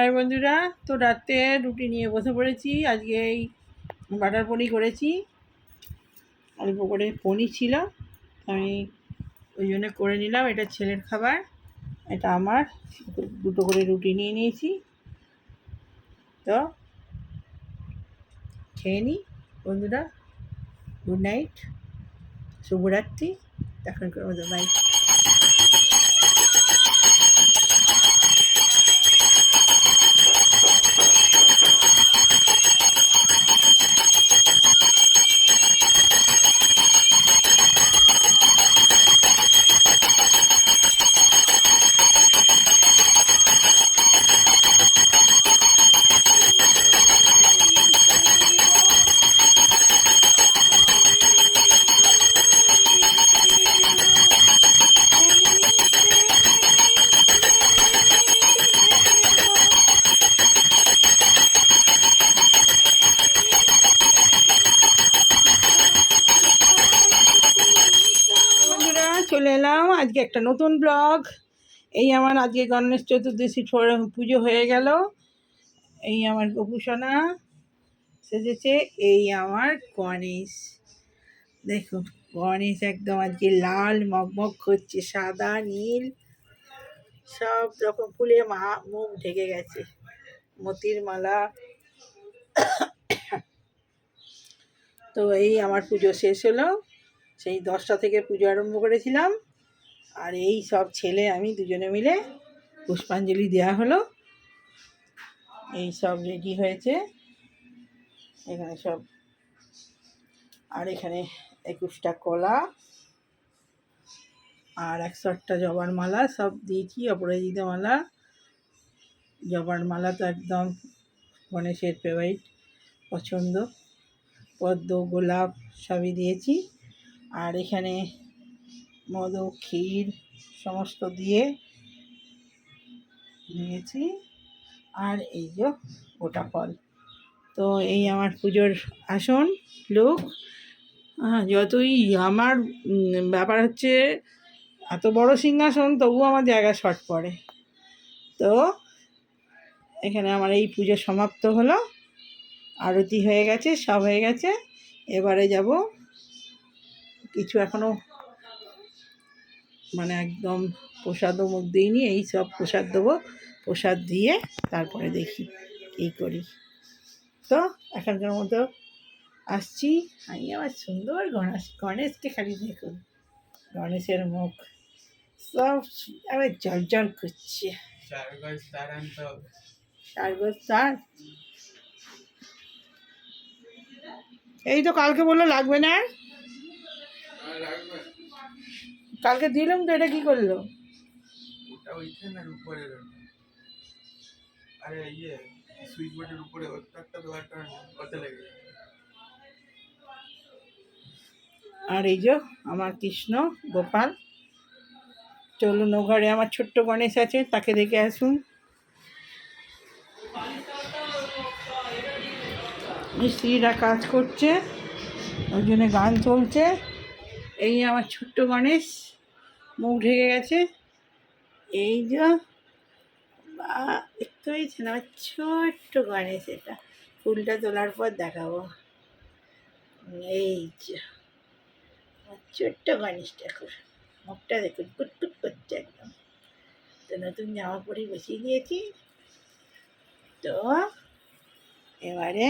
High বন্ধুরা, তো রাতে রুটি নিয়ে বসে পড়েছি। আজকে এই বাটার পনির করেছি, অল্প করে পনির ছিল, আমি ওই জন্য করে নিলাম। এটা ছেলের খাবার, এটা আমার। দুটো করে রুটি নিয়ে নিয়েছি, তো খেয়ে নিই বন্ধুরা। গুড নাইট, শুভরাত্রি। এখনকার মতো বাই। চলে এলাম আজকে একটা নতুন ব্লগ। এই আমার আজকে গণেশ চতুর্দশী পুজো হয়ে গেল। এই আমার গোপুসোনা সেজেছে, এই আমার গণেশ। দেখুন গণেশ একদম আজকে লাল মগমগ করছে, সাদা নীল সব রকম ফুলে মুখ ঢেকে গেছে, মতির মালা। তো এই আমার পুজো শেষ হলো, সেই 10টা থেকে পুজো আরম্ভ করেছিলাম। আর এই সব ছেলে আমি দুজনে মিলে পুষ্পাঞ্জলি দেওয়া হলো। এই সব রেডি হয়েছে এখানে সব। আর এখানে 21টা কলা আর 108টা জবার মালা সব দিয়েছি, অপরাজিতা মালা। জবার মালা তো একদম গণেশের ফেভারিট, পছন্দ। পদ্ম, গোলাপ সবই দিয়েছি। আর এখানে মোদক, ক্ষীর সমস্ত দিয়ে নিয়েছি। আর এই যে গোটা ফল। তো এই আমার পুজোর আসন লোক। যতই আমার ব্যাপার হচ্ছে, এত বড় সিংহাসন তবুও আমার জায়গা শর্ট পড়ে। তো এখানে আমার এই পুজো সমাপ্ত হলো, আরতি হয়ে গেছে, সব হয়ে গেছে। এবারে যাব কিছু, এখনও মানে একদম প্রসাদও মুখ দিইনি, এই সব প্রসাদ দেবো। প্রসাদ দিয়ে তারপরে দেখি কী করি। তো এখনকার মতো আসছি। আমি আমার সুন্দর গণেশকে খালি দেখুন, গণেশের মুখ সব আবার জল জল করছে। তার এই তো কালকে বললো লাগবে না, কালকে দিলাম তো। এটা কি করলো? আর এই যে আমার কৃষ্ণ গোপাল। চলুন ও ঘরে আমার ছোট্ট গণেশ আছে, তাকে দেখে আসুন। মিস্ত্রিরা কাজ করছে, ওই জন্য গান চলছে। এই আমার ছোট্ট গণেশ, মুখ ঢেকে গেছে। এই যে দেখতে পেয়েছেন আমার ছোট্ট গণেশ। এটা ফুলটা তোলার পর দেখাবো। এই যে আমার ছোট্ট গণেশ ঠাকুর, মুখটা দেখুন কুটকুট করছে একদম। তো নতুন জামা পরে বসিয়ে দিয়েছি। তো এবারে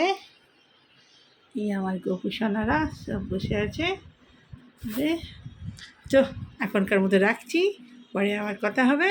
এই আমার গোপুসোনারা সব বসে আছে। তো এখনকার মতো রাখছি, পরে আমার কথা হবে।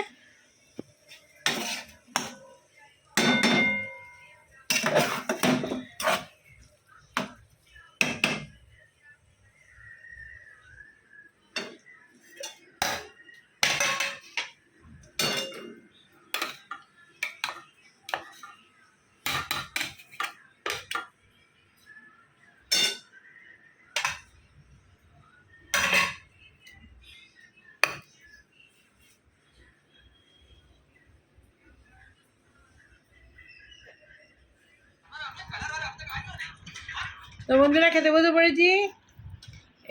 তো বন্ধুরা খেতে বসে পড়েছি।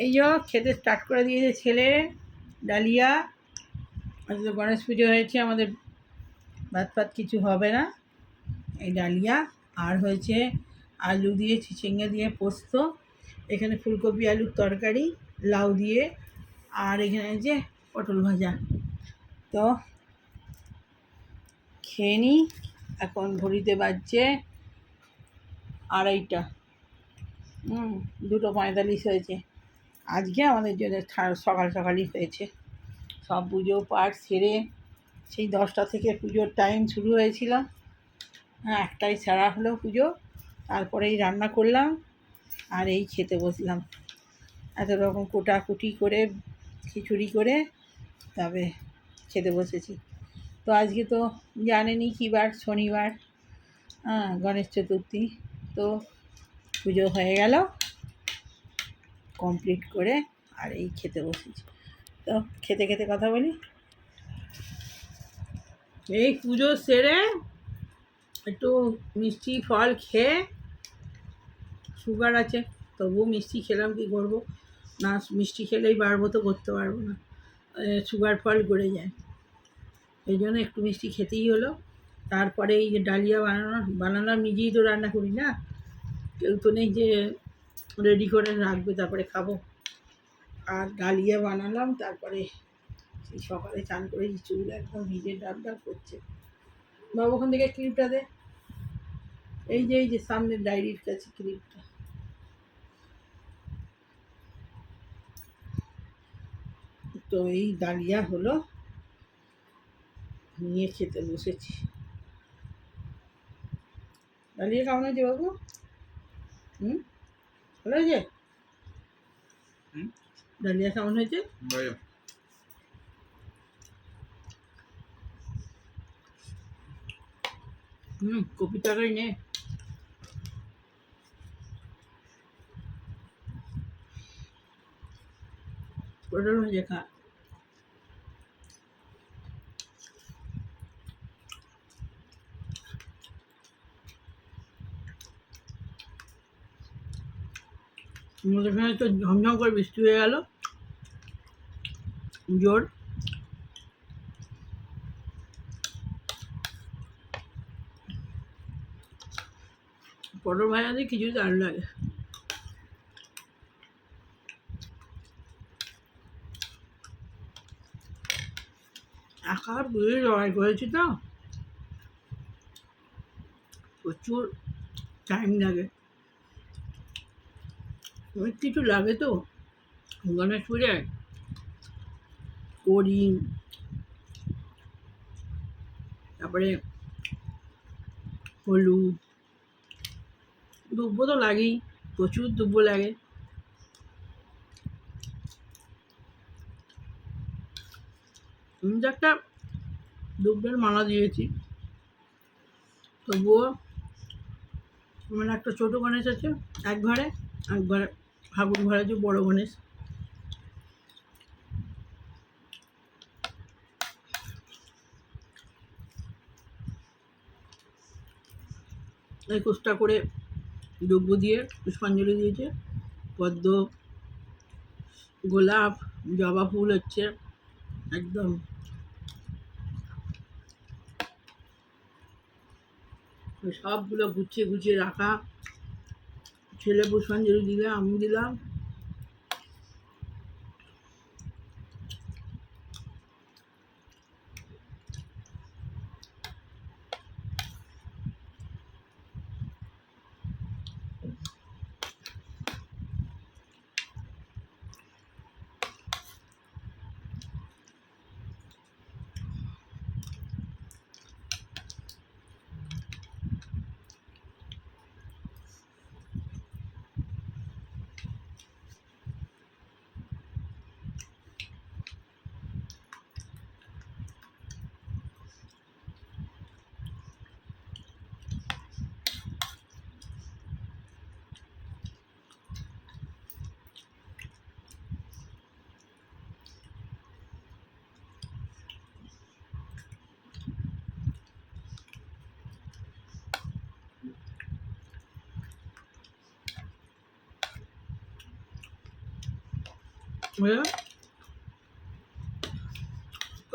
এই যে খেতে স্টার্ট করে দিয়েছে ছেলে। ডালিয়া, আজ তো গণেশ পুজো হয়েছে, আমাদের ভাত ফাত কিছু হবে না। এই ডালিয়া, আর হয়েছে আলু দিয়ে চিচিঙ্গা দিয়ে পোস্ত, এখানে ফুলকপি আলুর তরকারি, লাউ দিয়ে, আর এখানে যে পটল ভাজা। তো খেয়ে নিই। এখন ঘড়িতে বাজছে 2:30। 2:45 হয়েছে। আজকে আমাদের জন্য সকাল সকালই হয়েছে। সব পুজো পাঠ সেরে সেই 10টা থেকে পুজোর টাইম শুরু হয়েছিল। হ্যাঁ, 1টায় সারা হলো পুজো, তারপরেই রান্না করলাম আর এই খেতে বসলাম। এত রকম কোটাকুটি করে খিচুড়ি করে তবে খেতে বসেছি। তো আজকে তো জানেনই কী বার, শনিবার, গণেশ চতুর্থী। তো পুজো হয়ে গেল কমপ্লিট করে, আর এই খেতে বসেছি। তো খেতে খেতে কথা বলি। এই পুজো সেরে একটু মিষ্টি ফল খেয়ে, সুগার আছে তবুও মিষ্টি খেলাম, কী করবো, না মিষ্টি খেলেই বাড়বো তো করতে পারবো না, সুগার ফল গড়ে যায়, এই জন্য একটু মিষ্টি খেতেই হলো। তারপরে এই যে ডালিয়া বানালাম, নিজেই তো রান্না করি না, কেউ তো নেই যে রেডি করে রাখবে তারপরে খাবো। আর ডালিয়া বানালাম, তারপরে সেই সকালে চান করে চুল একদম ভিজে ডাব ডাব করছে। বাবু ওখান থেকে ক্লিপটা দে, এই যে সামনের ডায়েরির কাছে ক্লিপটা। তো এই ডালিয়া হলো, নিয়ে খেতে বসেছি। ডালিয়া কেমন হয়েছে বাবু? ভালো হয়েছে? ডালিয়া কেমন হয়েছে? কপি তরকারি নে। পটল ভেজে খা। আমাদের এখানে তো ঝমঝম করে বৃষ্টি হয়ে গেল, জোর। পটল ভাজা দিয়ে খিচুড়ি দারুণ লাগে। একা বুঝে লড়াই করেছি তো, প্রচুর টাইম লাগে, অনেক কিছু লাগে তো। গণেশ পূজায় করি, তারপরে হলুদ, দুব্বো তো লাগেই, প্রচুর দুব্বো লাগে। আমি তো একটা দুব্বের মালা দিয়েছি, তবুও মানে একটা ছোটো গণেশ আছে এক ঘরে, ঠাকুর ঘরে যে বড়ো গণেশ। এই কোষ্টা করে দ্রব্য দিয়ে পুষ্পাঞ্জলি দিয়েছে, পদ্ম, গোলাপ, জবা ফুল হচ্ছে একদম সবগুলো গুছিয়ে গুছিয়ে রাখা। ছেলে পুষ্পাঞ্জলি দিলে, আমি দিলাম।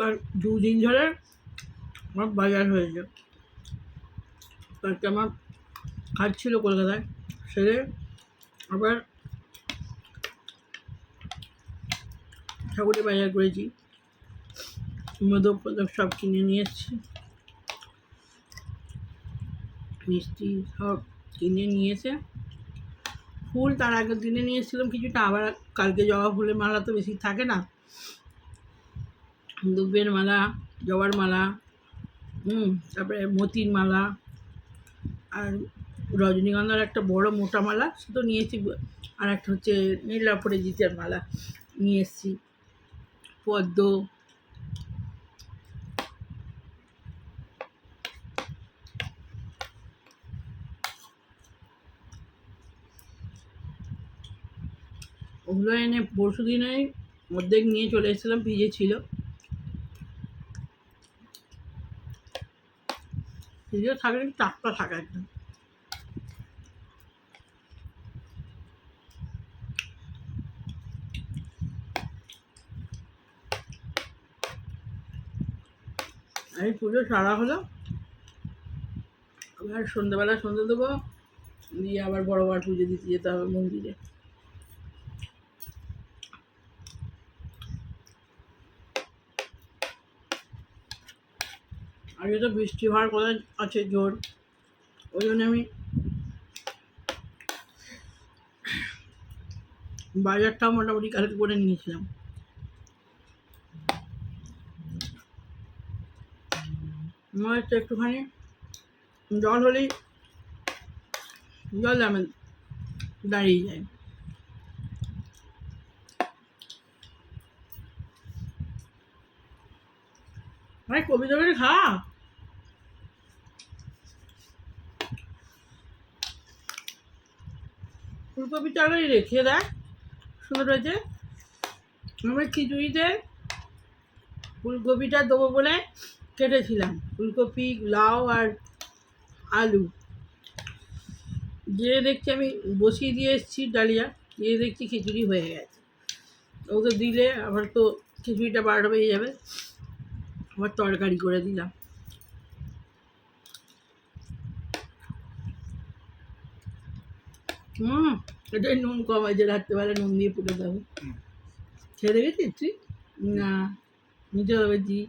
আর 2 দিন ধরে আমার বাজার হয়েছে, কালকে আমার কাজ ছিল কলকাতায়, সেরে আবার ঠাকুরের বাজার করেছি, মোদক ফোদক সব কিনে নিয়ে এসেছি, মিষ্টি সব কিনে নিয়ে এসে ফুল তার আগের দিনে নিয়ে এসেছিলাম কিছুটা, আবার কালকে জবা ফুলের মালা তো বেশি থাকে না, দুব্বের মালা, জবার মালা, তারপরে মতির মালা, আর রজনীগন্ধার একটা বড় মোটা মালা সেটা নিয়েছি, আর একটা হচ্ছে নীল অপরাজিতার মালা নিয়ে এসেছি, পদ্ম, ওগুলো এনে পরশু দিনে অর্ধেক নিয়ে চলে এসেছিলাম, ভিজে ছিল, ভিজে থাকলে টাটকা থাকে একদম। এই পুজো সারা হলো, আবার সন্ধ্যাবেলা সন্ধ্যে দেবো, দিয়ে আবার বড় পুজো দিতে যেতে হবে মন্দিরে। আজকে তো বৃষ্টি হওয়ার কথা আছে জোর, ওই জন্য আমি বাজারটাও মোটামুটি কালকে করে নিয়েছিলাম। মনে হচ্ছে একটুখানি জল হলেই জল দামে দাঁড়িয়ে যায়। ভাই কবি তরকারি খা, ফুলকপি তরকারি রেখে দেয় সুন্দর হয়েছে। আমার খিচুড়িতে ফুলকপিটা দেবো বলে কেটেছিলাম, ফুলকপি, লাউ আর আলু দিয়ে দেখছি আমি বসিয়ে দিয়ে এসেছি ডালিয়া, দিয়ে দেখছি খিচুড়ি হয়ে গেছে। ওকে দিলে আবার তো খিচুড়িটা 12টা বেজে যাবে, আবার তরকারি করে দিলাম। এটাই নুন কম আছে, রাত্রেবেলা নুন দিয়ে ফুটে দেবো। খেয়ে দেখেছিস তুই? না, নিতে হবে জি।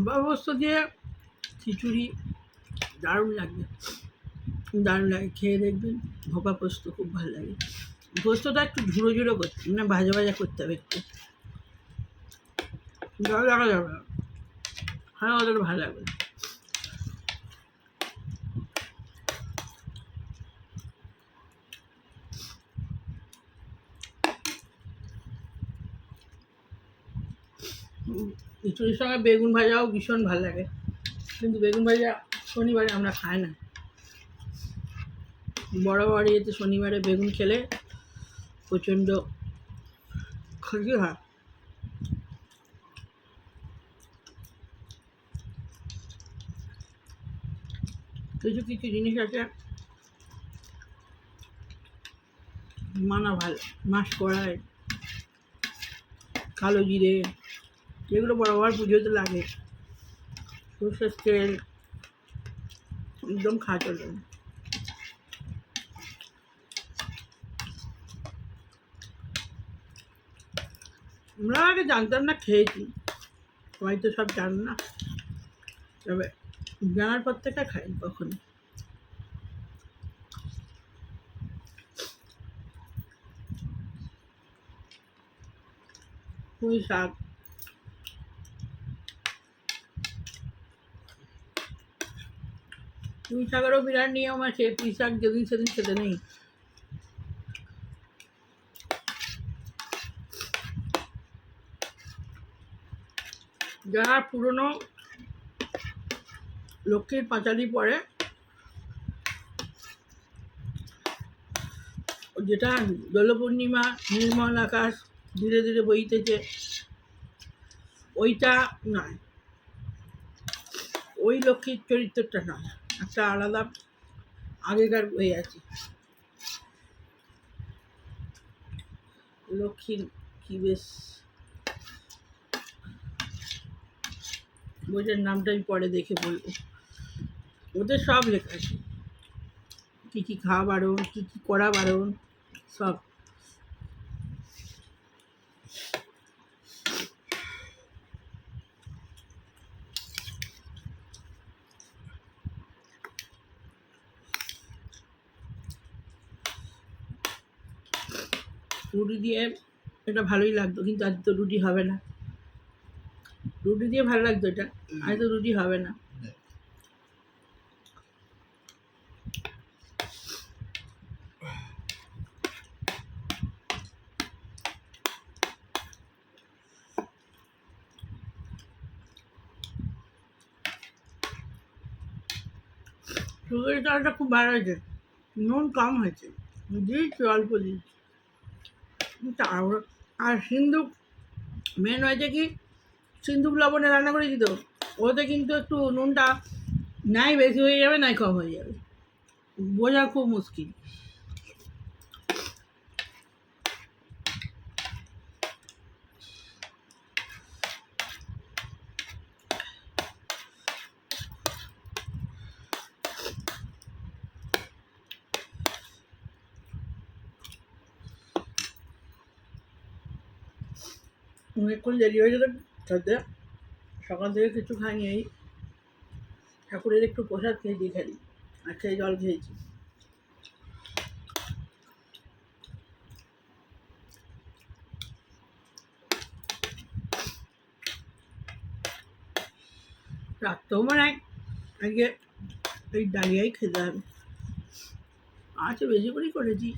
ভাবাবস্ত দিয়ে খিচুড়ি দারুণ লাগবে, দারুণ লাগে, খেয়ে দেখবেন। ভোপা পোস্ত খুব ভালো লাগে, পোস্তটা একটু ঝুড়ো ঝুড়ো করতে, মানে ভাজা ভাজা করতে হবে একটু, জল লাগা যাবে না, হ্যাঁ ওদের ভালো লাগবে। খিচুড়ির সঙ্গে বেগুন ভাজাও ভীষণ ভালো লাগে, কিন্তু বেগুন ভাজা শনিবারে আমরা খাই না, বড় বাড়িতে শনিবারে বেগুন খেলে প্রচণ্ড ক্ষতি হয়। কিছু কিছু জিনিস আছে মানা ভালো, মাছ কড়াই, কালো জিরে, এগুলো বরাবর পুজোতে লাগে, সরষের তেল একদম খাওয়া চলবে না। আমরা আগে জানতাম না, খেয়েছি, সবাই তো সব জান না, তবে জানার পর থেকে খাই কখনো। পুঁই শাক, পুঁই শাকেরও বিরাট নিয়ম আছে, পুঁই শাক যেদিন সেদিন খেতে নেই। যারা পুরনো লক্ষ্মীর পাঁচালি পড়ে, যেটা দোল পূর্ণিমা, নির্মল আকাশ, ধীরে ধীরে বইতেছে, ওইটা নয়, ওই লক্ষ্মীর চরিত্রটা নয়, একটা আলাদা আগেকার বই আছে। লক্ষ্মীর কি বেশ, বইটার নামটা আমি পরে দেখে বলবো। ওদের সব লেখা আছে, কী কী খাওয়া বারণ, কী কী করা বারণ, সব। রুটি দিয়ে এটা ভালোই লাগতো, কিন্তু আজ তো রুটি হবে না। রুটি দিয়ে ভালো লাগতো এটা, আজ তো রুটি হবে না। সুগারের চালটা খুব ভালো হয়েছে, নুন কম হয়েছে, দিয়েছি অল্প দিয়েছি। আর সিন্ধুক মেন হয়েছে কি, সিন্ধুক লবণে রান্না করে দিত, ওতে কিন্তু একটু নুনটা নাই বেশি হয়ে যাবে, নাই কম হয়ে যাবে, বোঝা খুব মুশকিল। অনেকক্ষণ দেরি হয়ে যেত খেতে, সকাল থেকে কিছু খাইনি, এই ঠাকুরের একটু প্রসাদ খেয়েছি খালি, আর খেয়ে জল খেয়েছি। রাত্রেও মানে আজকে এই ডালিয়াই খেতে হবে, আচ্ছা বেশি করেই করেছি,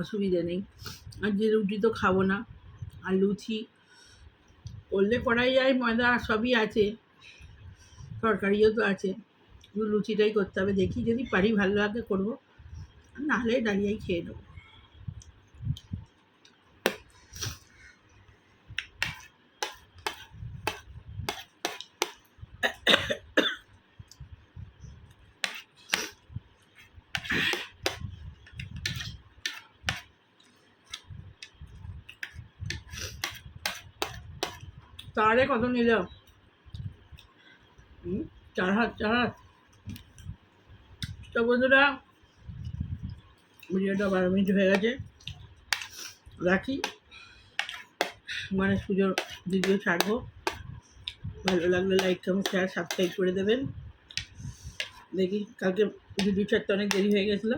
অসুবিধা নেই। আর যে রুটি তো খাবো না, আর লুচি করলে করাই যায়, ময়দা সবই আছে, তরকারিও তো আছে, শুধু লুচিটাই করতে হবে। দেখি যদি পারি ভালো লাগে করবো, নাহলে ডালিয়াই খেয়ে নেবো। তারে কত নিল? 4 হাত, 4 হাত। তো বন্ধুরা, ভিডিওটা 12 মিনিট হয়ে গেছে, রাখি। গণেশ পুজোর ভিডিও ছাড়বো, ভালো লাগলে লাইক কমেন্ট শেয়ার সাবস্ক্রাইব করে দেবেন। দেখি কালকে ভিডিও ছাড়তে অনেক দেরি হয়ে গেছিলো,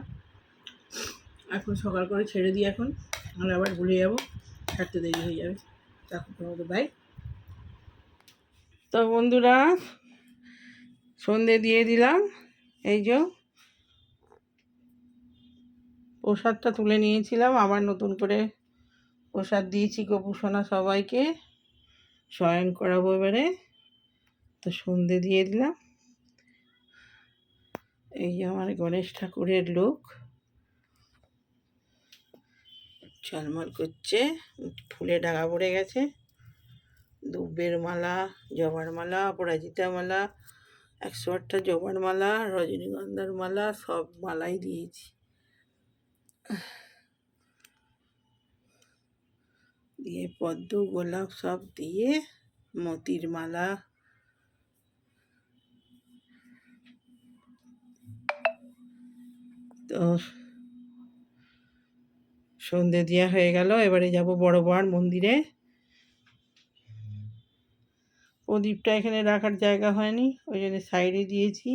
এখন সকাল করে ছেড়ে দিই, এখন আমরা আবার ভুলে যাবো, ছাড়তে দেরি হয়ে যাবে। তখন তোমাদের বাই। তো বন্ধুরা, সন্ধে দিয়ে দিলাম, এই যে প্রসাদটা তুলে নিয়েছিলাম, আবার নতুন করে প্রসাদ দিয়েছি গোপুসোনা সবাইকে, শয়ন করাবো এবারে। তো সন্ধে দিয়ে দিলাম, এই যে আমার গণেশ ঠাকুরের লুক, ঝলমল করছে, ফুলে ডাগা পড়ে গেছে, দুব্বের মালা, জবার মালা, অপরাজিতা মালা, 108টা জবার মালা, রজনীগন্ধার মালা, সব মালাই দিয়েছি। দিয়ে পদ্ম গোলাপ সব দিয়ে মতির মালা, তো সন্ধে দেওয়া হয়ে গেল, এবারে যাব বড় বড় মন্দিরে। প্রদীপটা এখানে রাখার জায়গা হয়নি, ওই জন্য সাইডে দিয়েছি।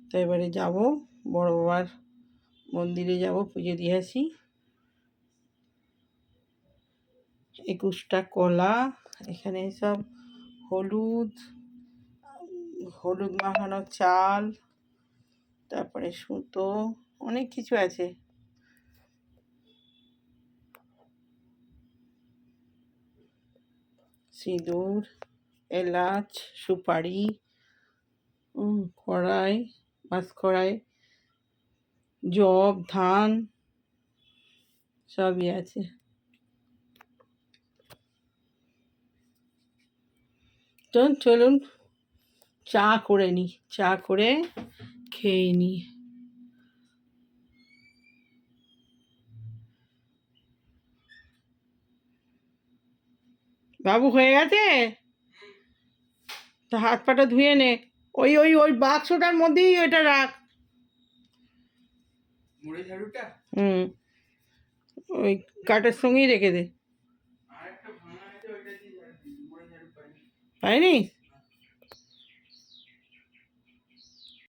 তো এবারে যাব বড় বাবার মন্দিরে, যাব পুজো দিয়ে আসি। 21টা কলা, এখানে সব হলুদ, হলুদ মাখানো চাল, তারপরে সুতো, অনেক কিছু আছে। সিঁদুর, এলাচ, সুপারি, কড়াই, মাছ কড়াই, জব, ধান সবই আছে। তো চলুন চা করে নিই, চা করে খেয়ে নিই। বাবু হয়ে গেছে? তা হাত পাটা ধুয়ে নে। ওই ওই ওই বাক্সটার মধ্যেই ওইটা রাখ। হুম, ওই কাঠের সঙ্গেই রেখে দে। পাইনি?